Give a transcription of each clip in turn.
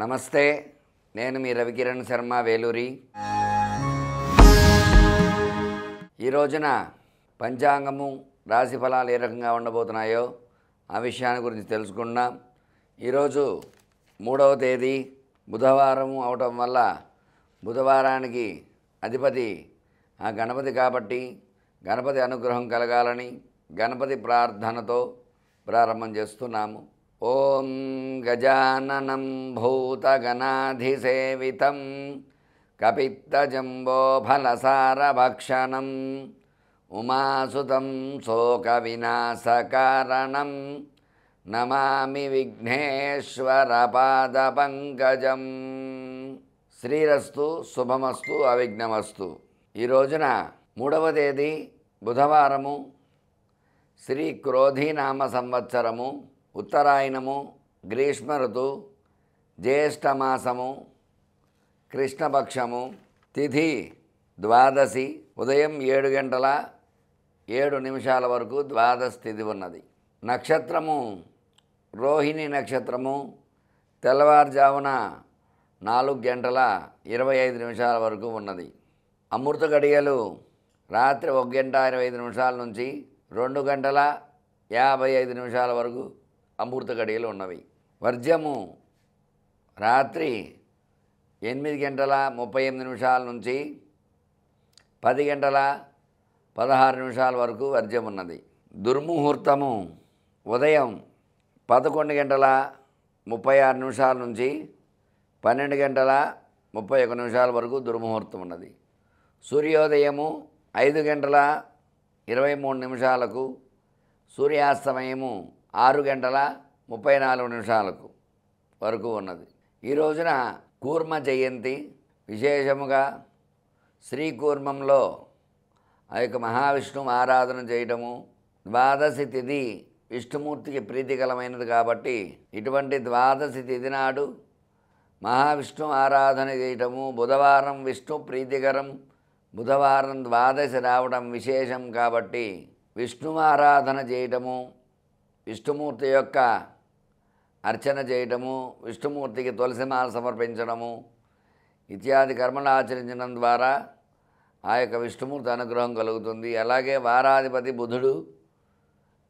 నమస్తే, నేను మీ రవికిరణ్ శర్మ వేలూరి. ఈ రోజున పంచాంగము రాశి ఫలాలు ఏ రకంగా ఉండబోతున్నాయో ఆ విషయాన్ని గురించి తెలుసుకుందాం. ఈరోజు 3వ తేదీ బుధవారం అవటం వల్ల బుధవారానికి అధిపతి ఆ గణపతి కాబట్టి గణపతి అనుగ్రహం కలగాలని గణపతి ప్రార్థనతో ప్రారంభం చేస్తున్నాము. ఓం గజాననం భూతగణాధిసేవితం కపిత్తజంబోఫలసారభక్షణం ఉమాసుతం శోకవినాశకారణం నమామి విఘ్నేశ్వరపాదపంకజం. శ్రీరస్తు, శుభమస్తు, అవిఘ్నమస్తు. ఈ రోజున 3వ తేదీ బుధవారము, శ్రీ క్రోధీనామ సంవత్సరము, ఉత్తరాయణము, గ్రీష్మ ఋతు, జ్యేష్ఠమాసము, కృష్ణపక్షము, తిథి ద్వాదశి, ఉదయం 7:07 వరకు ద్వాదశి తిథి ఉన్నది. నక్షత్రము రోహిణి నక్షత్రము, తెల్లవారుజామున 4:25 వరకు ఉన్నది. అమృత గడియలు రాత్రి 1:25 నుంచి 2:55 వరకు అమృత గడియలు ఉన్నవి. వర్జ్యము రాత్రి 8:38 నుంచి 10:16 వరకు వర్జ్యం ఉన్నది. దుర్ముహూర్తము ఉదయం 11:36 నుంచి 12:31 వరకు దుర్ముహూర్తం ఉన్నది. సూర్యోదయము 5:23 సూర్యాస్తమయము 6:34 వరకు ఉన్నది. ఈ రోజున కూర్మ జయంతి. విశేషముగా శ్రీకూర్మంలో ఆ యొక్క మహావిష్ణువు ఆరాధన చేయటము, ద్వాదశి తిథి విష్ణుమూర్తికి ప్రీతికరమైనది కాబట్టి ఇటువంటి ద్వాదశి తిథి నాడు మహావిష్ణు ఆరాధన చేయటము, బుధవారం విష్ణు ప్రీతికరం, బుధవారం ద్వాదశి రావడం విశేషం కాబట్టి విష్ణు ఆరాధన చేయటము, విష్ణుమూర్తి యొక్క అర్చన చేయటము, విష్ణుమూర్తికి తులసిమాల సమర్పించడము ఇత్యాది కర్మలు ఆచరించడం ద్వారా ఆ యొక్క విష్ణుమూర్తి అనుగ్రహం కలుగుతుంది. అలాగే వారాధిపతి బుధుడు,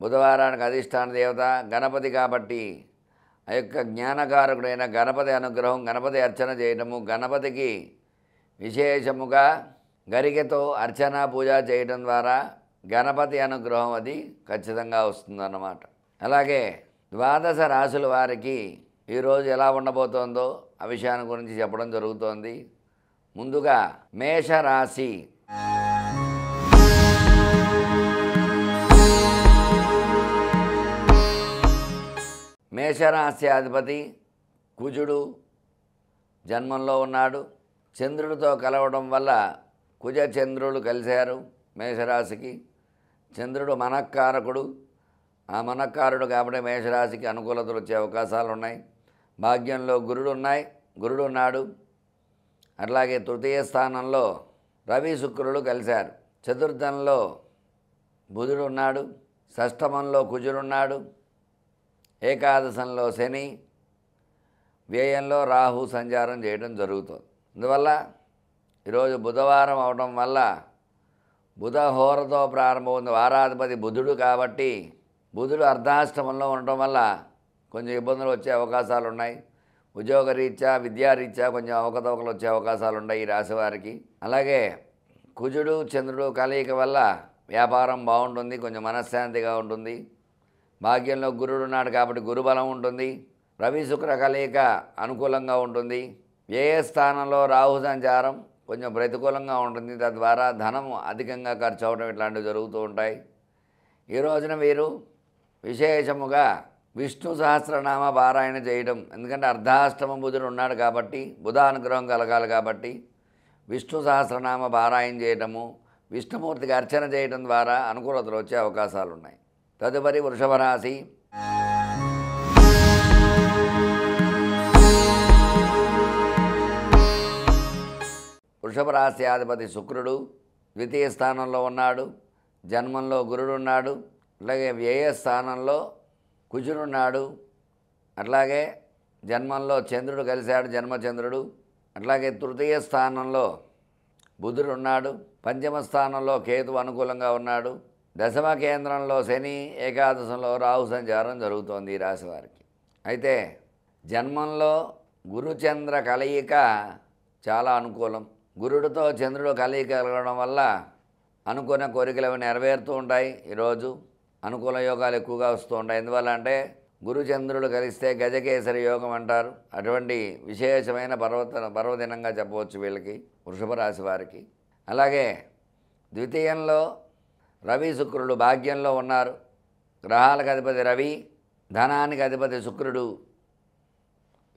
బుధవారానికి అధిష్టాన దేవత గణపతి కాబట్టి ఆ యొక్క జ్ఞానకారకుడైన గణపతి అనుగ్రహం, గణపతి అర్చన చేయటము, గణపతికి విశేషముగా గరికెతో అర్చన పూజ చేయడం ద్వారా గణపతి అనుగ్రహం అది ఖచ్చితంగా వస్తుందన్నమాట. అలాగే ద్వాదశ రాశుల వారికి ఈరోజు ఎలా ఉండబోతోందో ఆ విషయాన్ని గురించి చెప్పడం జరుగుతోంది. ముందుగా మేషరాశి. మేషరాశి అధిపతి కుజుడు జన్మంలో ఉన్నాడు. చంద్రుడితో కలవడం వల్ల కుజ చంద్రుడు కలిశారు మేషరాశికి. చంద్రుడు మనఃకారకుడు. ఆ మనఃకారుడు కాబట్టి మేషరాశికి అనుకూలతలు వచ్చే అవకాశాలు ఉన్నాయి. భాగ్యంలో గురుడు ఉన్నాడు. అట్లాగే తృతీయ స్థానంలో రవి శుక్రుడు కలిశారు. చతుర్థంలో బుధుడు ఉన్నాడు. షష్టమంలో కుజుడున్నాడు. ఏకాదశంలో శని, వ్యయంలో రాహు సంచారం చేయడం జరుగుతుంది. అందువల్ల ఈరోజు బుధవారం అవడం వల్ల బుధహోరతో ప్రారంభమైంది. వారాధిపతి బుధుడు కాబట్టి బుధుడు అర్ధాష్టమంలో ఉండటం వల్ల కొంచెం ఇబ్బందులు వచ్చే అవకాశాలు ఉన్నాయి. ఉద్యోగరీత్యా, విద్యారీత్యా కొంచెం అవకతవకలు వచ్చే అవకాశాలు ఉన్నాయి ఈ రాశి వారికి. అలాగే కుజుడు చంద్రుడు కలయిక వల్ల వ్యాపారం బాగుంటుంది, కొంచెం మనశ్శాంతిగా ఉంటుంది. భాగ్యంలో గురుడు ఉన్నాడు కాబట్టి గురుబలం ఉంటుంది. రవి శుక్ర కలయిక అనుకూలంగా ఉంటుంది. వ్యయ స్థానంలో రాహు సంచారం కొంచెం ప్రతికూలంగా ఉంటుంది. తద్వారా ధనం అధికంగా ఖర్చు అవడం ఇట్లాంటివి జరుగుతూ ఉంటాయి. ఈ రోజున వీరు విశేషముగా విష్ణు సహస్రనామ పారాయణ చేయడం, ఎందుకంటే అర్ధాష్టమ బుధుడు ఉన్నాడు కాబట్టి బుధ అనుగ్రహం కలగాలి కాబట్టి విష్ణు సహస్రనామ పారాయణ చేయటము, విష్ణుమూర్తికి అర్చన చేయడం ద్వారా అనుకూలతలు వచ్చే అవకాశాలు ఉన్నాయి. తదుపరి వృషభ రాశి. వృషభ రాశి అధిపతి శుక్రుడు ద్వితీయ స్థానంలో ఉన్నాడు. జన్మంలో గురుడు ఉన్నాడు. అలాగే వ్యయ స్థానంలో కుజుడున్నాడు. అట్లాగే జన్మంలో చంద్రుడు కలిశాడు, జన్మచంద్రుడు. అట్లాగే తృతీయ స్థానంలో బుధుడు ఉన్నాడు, పంచమ స్థానంలో కేతువు అనుకూలంగా ఉన్నాడు, దశమ కేంద్రంలో శని, ఏకాదశంలో రాహు సంచారం జరుగుతోంది ఈ రాశి వారికి. అయితే జన్మంలో గురుచంద్ర కలయిక చాలా అనుకూలం. గురుడితో చంద్రుడు కలయిక కలగడం వల్ల అనుకున్న కోరికలు అవి నెరవేరుతూ ఉంటాయి. ఈరోజు అనుకూల యోగాలు ఎక్కువగా వస్తూ ఉంటాయి. ఎందువల్ల అంటే గురుచంద్రుడు కలిస్తే గజకేసరి యోగం అంటారు. అటువంటి విశేషమైన పర్వదినంగా చెప్పవచ్చు వీళ్ళకి, వృషభ రాశి వారికి. అలాగే ద్వితీయంలో రవి శుక్రుడు భాగ్యంలో ఉన్నారు. గ్రహాలకు అధిపతి రవి, ధనానికి అధిపతి శుక్రుడు.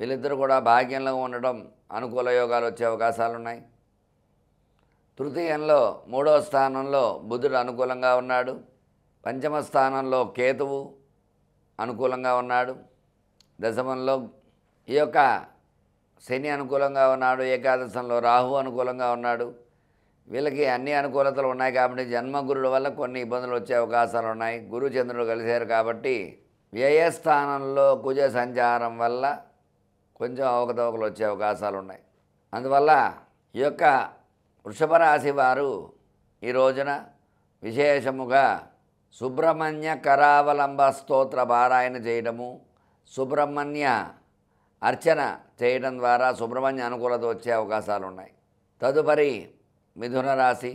వీళ్ళిద్దరూ కూడా భాగ్యంలో ఉండడం అనుకూల యోగాలు వచ్చే అవకాశాలు ఉన్నాయి. తృతీయంలో మూడో స్థానంలో బుధుడు అనుకూలంగా ఉన్నాడు, పంచమ స్థానంలో కేతువు అనుకూలంగా ఉన్నాడు, దశమంలో ఈ యొక్క శని అనుకూలంగా ఉన్నాడు, ఏకాదశంలో రాహు అనుకూలంగా ఉన్నాడు. వీళ్ళకి అన్ని అనుకూలతలు ఉన్నాయి కాబట్టి జన్మగురుడు వల్ల కొన్ని ఇబ్బందులు వచ్చే అవకాశాలు ఉన్నాయి. గురు చంద్రుడు కలిశారు కాబట్టి వ్యయస్థానంలో కుజ సంచారం వల్ల కొంచెం అవకతవకలు వచ్చే అవకాశాలు ఉన్నాయి. అందువల్ల ఈ యొక్క వృషభ రాశి వారు ఈ రోజున విశేషముగా సుబ్రహ్మణ్య కరావలంబ స్తోత్ర పారాయణ చేయడము, సుబ్రహ్మణ్య అర్చన చేయడం ద్వారా సుబ్రహ్మణ్య అనుకూలత వచ్చే అవకాశాలు ఉన్నాయి. తదుపరి మిథున రాశి.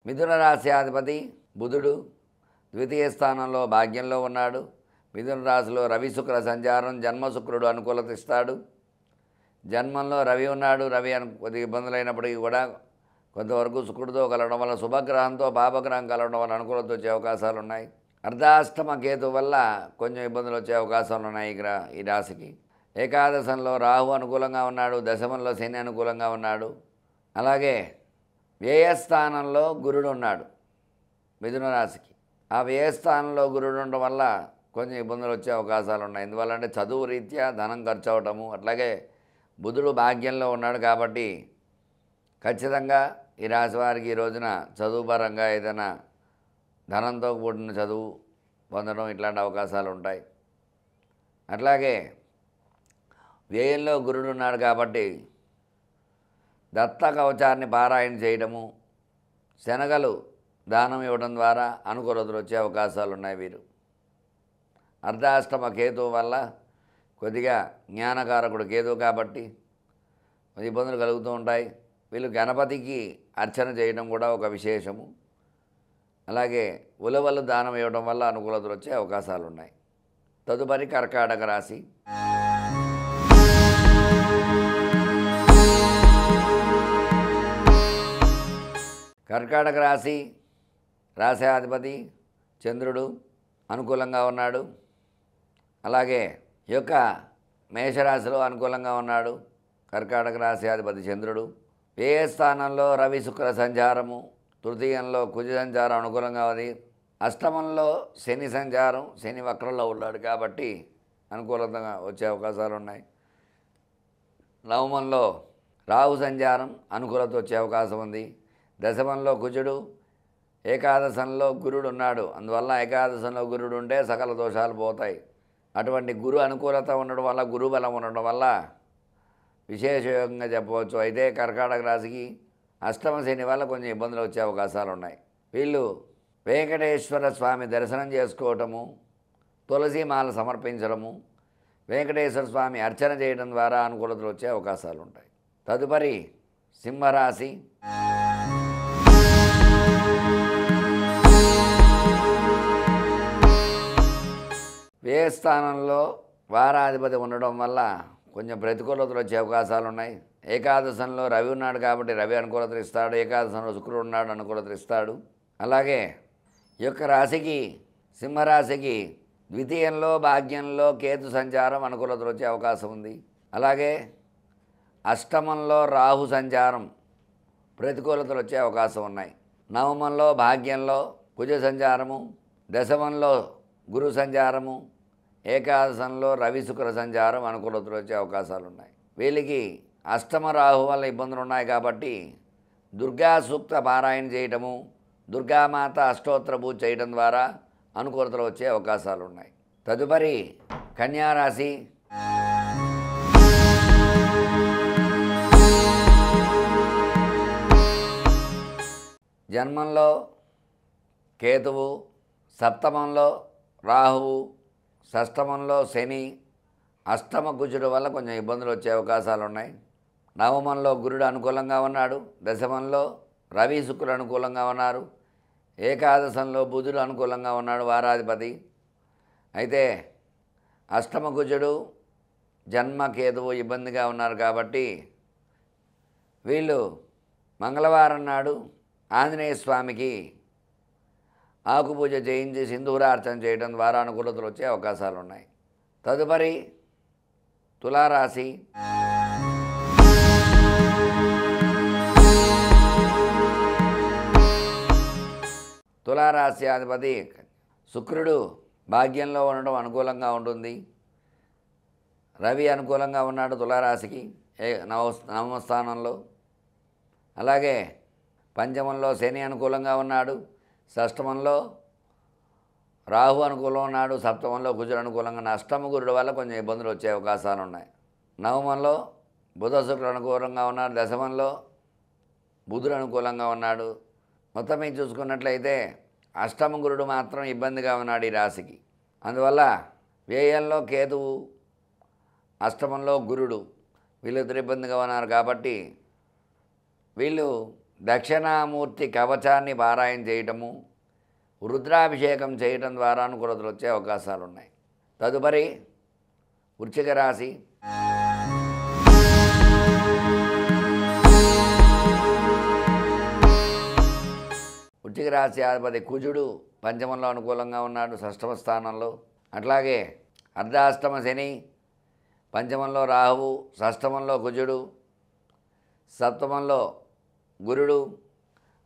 మిథున రాశి అధిపతి బుధుడు ద్వితీయ స్థానంలో భాగ్యంలో ఉన్నాడు. మిథున రాశిలో రవి శుక్ర సంచారం జన్మశుక్రుడు అనుకూలత ఇస్తాడు. జన్మంలో రవి ఉన్నాడు. రవి కొద్దిగా ఇబ్బందులైనప్పటికీ కూడా కొంతవరకు శుక్రుడితో కలవడం వల్ల, శుభగ్రహంతో పాపగ్రహం కలవడం వల్ల అనుకూలత వచ్చే అవకాశాలు ఉన్నాయి. అర్ధాష్టమ కేతు వల్ల కొంచెం ఇబ్బందులు వచ్చే అవకాశాలు ఉన్నాయి ఈ రాశికి. ఏకాదశంలో రాహు అనుకూలంగా ఉన్నాడు, దశమంలో శని అనుకూలంగా ఉన్నాడు. అలాగే వ్యయస్థానంలో గురుడు ఉన్నాడు మిథున రాశికి. ఆ వ్యయస్థానంలో గురుడు ఉండడం వల్ల కొంచెం ఇబ్బందులు వచ్చే అవకాశాలు ఉన్నాయి. ఎందువల్ల అంటే చదువు రీత్యా ధనం ఖర్చు అవటము. అట్లాగే బుధుడు భాగ్యంలో ఉన్నాడు కాబట్టి ఖచ్చితంగా ఈ రాశి వారికి ఈ రోజున చదువు పరంగా ఏదైనా ధనంతో కూడిన చదువు పొందడం ఇట్లాంటి అవకాశాలు ఉంటాయి. అట్లాగే వ్యయంలో గురుడు ఉన్నాడు కాబట్టి దత్త కవచాన్ని పారాయణ చేయడము, శనగలు దానం ఇవ్వడం ద్వారా అనుకూలతలు వచ్చే అవకాశాలు ఉన్నాయి. వీరు అర్ధాష్టమ కేతువు వల్ల కొద్దిగా జ్ఞానకారకుడు కేతువు కాబట్టి ఇబ్బందులు కలుగుతూ ఉంటాయి. వీళ్ళు గణపతికి అర్చన చేయడం కూడా ఒక విశేషము. అలాగే ఉలవలు దానం ఇవ్వడం వల్ల అనుకూలతలు వచ్చే అవకాశాలు ఉన్నాయి. తదుపరి కర్కాటక రాశి. కర్కాటక రాశి రాశ్యాధిపతి చంద్రుడు అనుకూలంగా ఉన్నాడు. అలాగే ఈ యొక్క మేషరాశిలో అనుకూలంగా ఉన్నాడు కర్కాటక రాశ్యాధిపతి చంద్రుడు. వ్యయ స్థానంలో రవి శుక్ర సంచారము, తృతీయంలో కుజ సంచారం అనుకూలంగా ఉంది. అష్టమంలో శని సంచారం, శని వక్రంలో ఉన్నాడు కాబట్టి అనుకూలంగా వచ్చే అవకాశాలు ఉన్నాయి. నవమంలో రాహు సంచారం అనుకూలత వచ్చే అవకాశం ఉంది. దశమంలో కుజుడు, ఏకాదశంలో గురుడు ఉన్నాడు. అందువల్ల ఏకాదశంలో గురుడు ఉంటే సకల దోషాలు పోతాయి. అటువంటి గురు అనుకూలత ఉండడం వల్ల, గురు బలం ఉండడం వల్ల విశేషయోగంగా చెప్పవచ్చు. అయితే కర్కాటక రాశికి అష్టమ శని వల్ల కొంచెం ఇబ్బందులు వచ్చే అవకాశాలు ఉన్నాయి. వీళ్ళు వెంకటేశ్వర స్వామి దర్శనం చేసుకోవటము, తులసిమాల సమర్పించడము, వెంకటేశ్వర స్వామి అర్చన చేయడం ద్వారా అనుకూలతలు వచ్చే అవకాశాలు ఉంటాయి. తదుపరి సింహరాశి. వ్యయస్థానంలో వారాధిపతి ఉండడం వల్ల కొంచెం ప్రతికూలతలు వచ్చే అవకాశాలు ఉన్నాయి. ఏకాదశంలో రవి ఉన్నాడు కాబట్టి రవి అనుకూలతలు ఇస్తాడు. ఏకాదశంలో శుక్రుడు ఉన్నాడు, అనుకూలతలు ఇస్తాడు. అలాగే ఈ యొక్క రాశికి, సింహరాశికి ద్వితీయంలో భాగ్యంలో కేతు సంచారం అనుకూలతలు వచ్చే అవకాశం ఉంది. అలాగే అష్టమంలో రాహు సంచారం ప్రతికూలతలు వచ్చే అవకాశం ఉన్నాయి. నవమంలో భాగ్యంలో కుజ సంచారము, దశమంలో గురు సంచారము, ఏకాదశంలో రవి శుక్ర సంచారం అనుకూలతలు వచ్చే అవకాశాలు ఉన్నాయి. వీళ్ళకి అష్టమ రాహు వల్ల ఇబ్బందులు ఉన్నాయి కాబట్టి దుర్గా సూక్త పారాయణ చేయటము, దుర్గామాత అష్టోత్తర పూజ చేయడం ద్వారా అనుకూలతలు వచ్చే అవకాశాలు ఉన్నాయి. తదుపరి కన్యారాశి. జన్మంలో కేతువు, సప్తమంలో రాహువు, షష్టమంలో శని, అష్టమ కుజుడు వల్ల కొంచెం ఇబ్బందులు వచ్చే అవకాశాలు ఉన్నాయి. నవమంలో గురుడు అనుకూలంగా ఉన్నాడు. దశమంలో రవి శుక్రుడు అనుకూలంగా ఉన్నారు. ఏకాదశంలో బుధుడు అనుకూలంగా ఉన్నాడు, వారాధిపతి. అయితే అష్టమ కుజుడు, జన్మ కేతువు ఇబ్బందిగా ఉన్నారు కాబట్టి వీళ్ళు మంగళవారం నాడు ఆంజనేయ స్వామికి ఆకుపూజ చేయించి సింధూరార్చన చేయడం ద్వారా అనుకూలతలు వచ్చే అవకాశాలు ఉన్నాయి. తదుపరి తులారాశి. తులారాశి అధిపతి శుక్రుడు భాగ్యంలో ఉండడం అనుకూలంగా ఉంటుంది. రవి అనుకూలంగా ఉన్నాడు తులారాశికి నవమ స్థానంలో. అలాగే పంచమంలో శని అనుకూలంగా ఉన్నాడు. షష్టమంలో రాహు అనుకూలంగా ఉన్నాడు. సప్తమంలో కుజుడు అనుకూలంగా ఉన్న అష్టమ గురుడు వల్ల కొంచెం ఇబ్బందులు వచ్చే అవకాశాలు ఉన్నాయి. నవమంలో బుధ శుక్రుడు అనుకూలంగా ఉన్నాడు. దశమంలో బుధుడు అనుకూలంగా ఉన్నాడు. మొత్తం మీద చూసుకున్నట్లయితే అష్టమ గురుడు మాత్రం ఇబ్బందిగా ఉన్నాడు ఈ రాశికి. అందువల్ల వ్యయంలో కేతువు, అష్టమంలో గురుడు వీళ్ళిద్దరు ఇబ్బందిగా ఉన్నారు కాబట్టి వీళ్ళు దక్షిణామూర్తి కవచాన్ని పారాయణ చేయటము, రుద్రాభిషేకం చేయటం ద్వారా అనుకూలతలు వచ్చే అవకాశాలు ఉన్నాయి. తదుపరి వృశ్చిక రాశి. వృశ్చిక రాశి అధిపతి కుజుడు పంచమంలో అనుకూలంగా ఉన్నాడు, షష్టమ స్థానంలో. అట్లాగే అర్ధాష్టమ శని, పంచమంలో రాహువు, షష్టమంలో కుజుడు, సప్తమంలో గురుడు,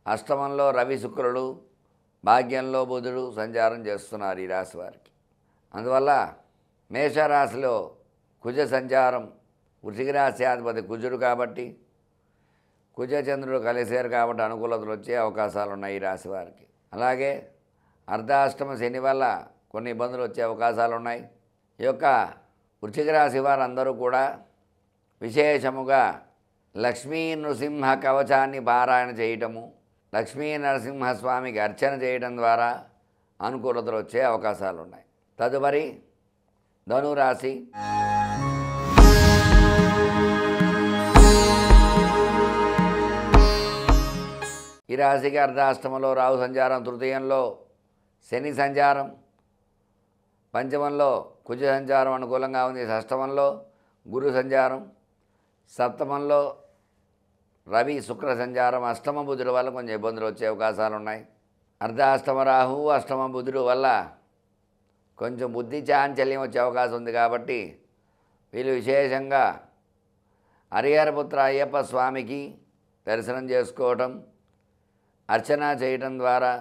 అష్టమంలో రవి శుక్రుడు, భాగ్యంలో బుధుడు సంచారం చేస్తున్నారు ఈ రాశి వారికి. అందువల్ల మేషరాశిలో కుజ సంచారం, వృశ్చిక రాశి అధిపతి కుజుడు కాబట్టి కుజ చంద్రుడు కలిశారు కాబట్టి అనుకూలతలు వచ్చే అవకాశాలు ఉన్నాయి ఈ రాశి వారికి. అలాగే అర్ధాష్టమ శని వల్ల కొన్ని ఇబ్బందులు వచ్చే అవకాశాలు ఉన్నాయి. ఈ యొక్క వృశ్చిక రాశి వారందరూ కూడా విశేషముగా లక్ష్మీ నృసింహ కవచాన్ని పారాయణ చేయటము, లక్ష్మీ నరసింహస్వామికి అర్చన చేయడం ద్వారా అనుకూలతలు వచ్చే అవకాశాలు ఉన్నాయి. తదుపరి ధనురాశి. ఈ రాశికి అర్ధాష్టమంలో రాహు సంచారం, తృతీయంలో శని సంచారం, పంచమంలో కుజ సంచారం అనుకూలంగా ఉంది. షష్టమంలో గురు సంచారం, సప్తమంలో రవి శుక్ర సంచారం, అష్టమ బుధుడు వల్ల కొంచెం ఇబ్బందులు వచ్చే అవకాశాలు ఉన్నాయి. అర్ధాష్టమ రాహువు, అష్టమ బుధుడు వల్ల కొంచెం బుద్ధి చాంచల్యం వచ్చే అవకాశం ఉంది కాబట్టి వీళ్ళు విశేషంగా హరిహరపుత్ర అయ్యప్ప స్వామికి దర్శనం చేసుకోవటం, అర్చన చేయటం ద్వారా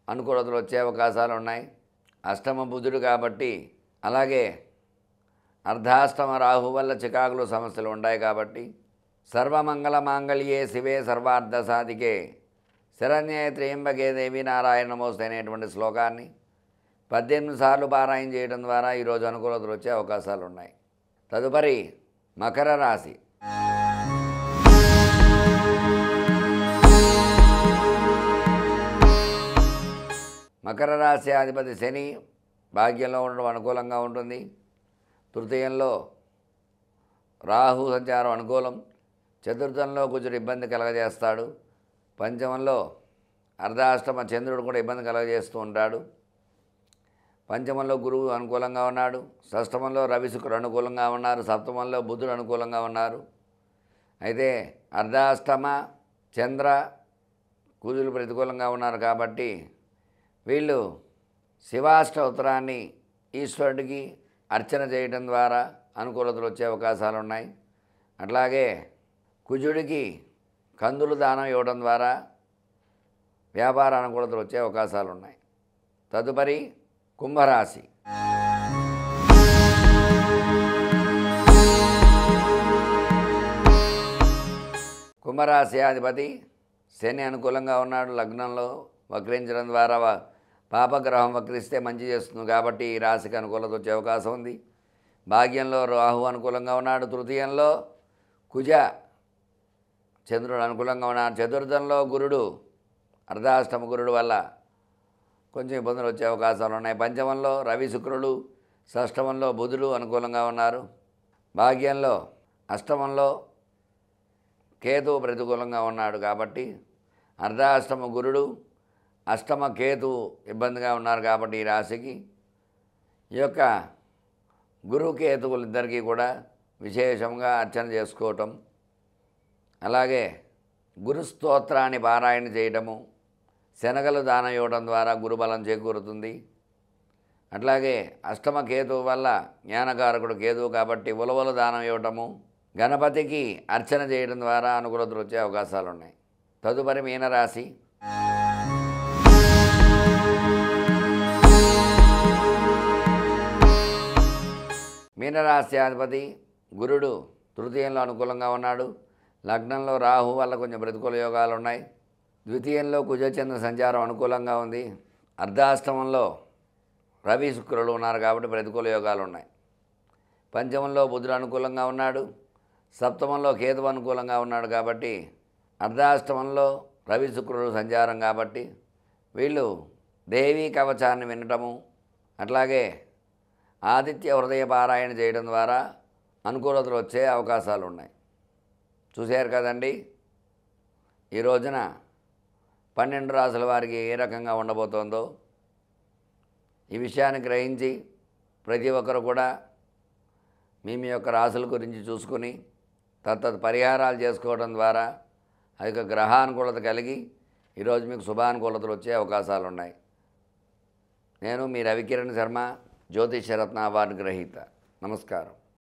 అనుకూలతలు వచ్చే అవకాశాలు ఉన్నాయి. అష్టమ బుధుడు కాబట్టి, అలాగే అర్ధాష్టమ రాహు వల్ల చికాకులు సమస్యలు ఉన్నాయి కాబట్టి సర్వమంగళ మాంగళ్యే శివే సర్వార్థ సాధికే శరణ్యే త్రయంబకే దేవి నారాయణ నమోస్తే అనేటువంటి శ్లోకాన్ని 18 సార్లు పారాయణ చేయడం ద్వారా ఈరోజు అనుకూలతలు వచ్చే అవకాశాలు ఉన్నాయి. తదుపరి మకర రాశి. మకర రాశి అధిపతి శని భాగ్యంలో ఉండడం అనుకూలంగా ఉంటుంది. తృతీయంలో రాహు సంచారం అనుకూలం, చతుర్థంలో కుజుడు ఇబ్బంది కలగజేస్తాడు, పంచమంలో అర్ధాష్టమ చంద్రుడు కూడా ఇబ్బంది కలగజేస్తూ ఉంటాడు, పంచమంలో గురువు అనుకూలంగా ఉన్నాడు, షష్టమంలో రవి శుక్రుడు అనుకూలంగా ఉన్నారు, సప్తమంలో బుధుడు అనుకూలంగా ఉన్నారు. అయితే అర్ధాష్టమ చంద్ర కుజులు ప్రతికూలంగా ఉన్నారు కాబట్టి వీళ్ళు శివాష్టోత్తరాన్ని ఈశ్వరుడికి అర్చన చేయడం ద్వారా అనుకూలతలు వచ్చే అవకాశాలు ఉన్నాయి. అట్లాగే కుజుడికి కందులు దానం ఇవ్వడం ద్వారా వ్యాపార అనుకూలతలు వచ్చే అవకాశాలు ఉన్నాయి. తదుపరి కుంభరాశి. కుంభరాశి అధిపతి శని అనుకూలంగా ఉన్నాడు, లగ్నంలో వక్రించడం ద్వారా పాపగ్రహం వక్రిస్తే మంచి చేస్తుంది కాబట్టి ఈ రాశికి అనుకూలత వచ్చే అవకాశం ఉంది. భాగ్యంలో రాహు అనుకూలంగా ఉన్నాడు, తృతీయంలో కుజ చంద్రుడు అనుకూలంగా ఉన్నాడు, చతుర్థంలో గురుడు అర్ధాష్టమ గురుడు వల్ల కొంచెం ఇబ్బందులు వచ్చే అవకాశాలు ఉన్నాయి. పంచమంలో రవి శుక్రుడు, షష్టమంలో బుధుడు అనుకూలంగా ఉన్నారు. భాగ్యంలో అష్టమంలో కేతువు ప్రతికూలంగా ఉన్నాడు కాబట్టి అర్ధాష్టమ గురుడు అష్టమ కేతు ఇబ్బందిగా ఉన్నారు కాబట్టి ఈ రాశికి ఈ యొక్క గురు కేతువులిద్దరికీ కూడా విశేషంగా అర్చన చేసుకోవటం, అలాగే గురు స్తోత్రాన్ని పారాయణ చేయటము, శనగలు దానం ఇవ్వడం ద్వారా గురుబలం చేకూరుతుంది. అట్లాగే అష్టమ కేతువు వల్ల జ్ఞానకారకుడు కేతువు కాబట్టి ఉలవలు దానం ఇవ్వటము, గణపతికి అర్చన చేయడం ద్వారా అనుకూలతలు వచ్చే అవకాశాలు ఉన్నాయి. తదుపరి మీనరాశి. మీనరాశి అధిపతి గురుడు తృతీయంలో అనుకూలంగా ఉన్నాడు. లగ్నంలో రాహు వల్ల కొంచెం ప్రతికూల యోగాలు ఉన్నాయి. ద్వితీయంలో కుజచంద్ర సంచారం అనుకూలంగా ఉంది. అర్ధాష్టమంలో రవి శుక్రులు ఉన్నారు కాబట్టి ప్రతికూల యోగాలు ఉన్నాయి. పంచమంలో బుధుడు అనుకూలంగా ఉన్నాడు. సప్తమంలో కేతువు అనుకూలంగా ఉన్నాడు కాబట్టి అర్ధాష్టమంలో రవి శుక్రుడు సంచారం కాబట్టి వీళ్ళు దేవీ కవచాన్ని వినటము, అట్లాగే ఆదిత్య హృదయ పారాయణ చేయడం ద్వారా అనుకూలతలు వచ్చే అవకాశాలు ఉన్నాయి. చూశారు కదండి, ఈ రోజున 12 రాసుల వారికి ఏ రకంగా ఉండబోతోందో. ఈ విషయాన్ని గ్రహించి ప్రతి ఒక్కరు కూడా మీ యొక్క రాసుల గురించి చూసుకుని తత్తత్ పరిహారాలు చేసుకోవడం ద్వారా అది గ్రహానుకూలత కలిగి ఈరోజు మీకు శుభానుకూలతలు వచ్చే అవకాశాలు ఉన్నాయి. నేను మీ రవికిరణ్ శర్మ, జ్యోతిషరత్న అవార్డు గ్రహీత. నమస్కారం.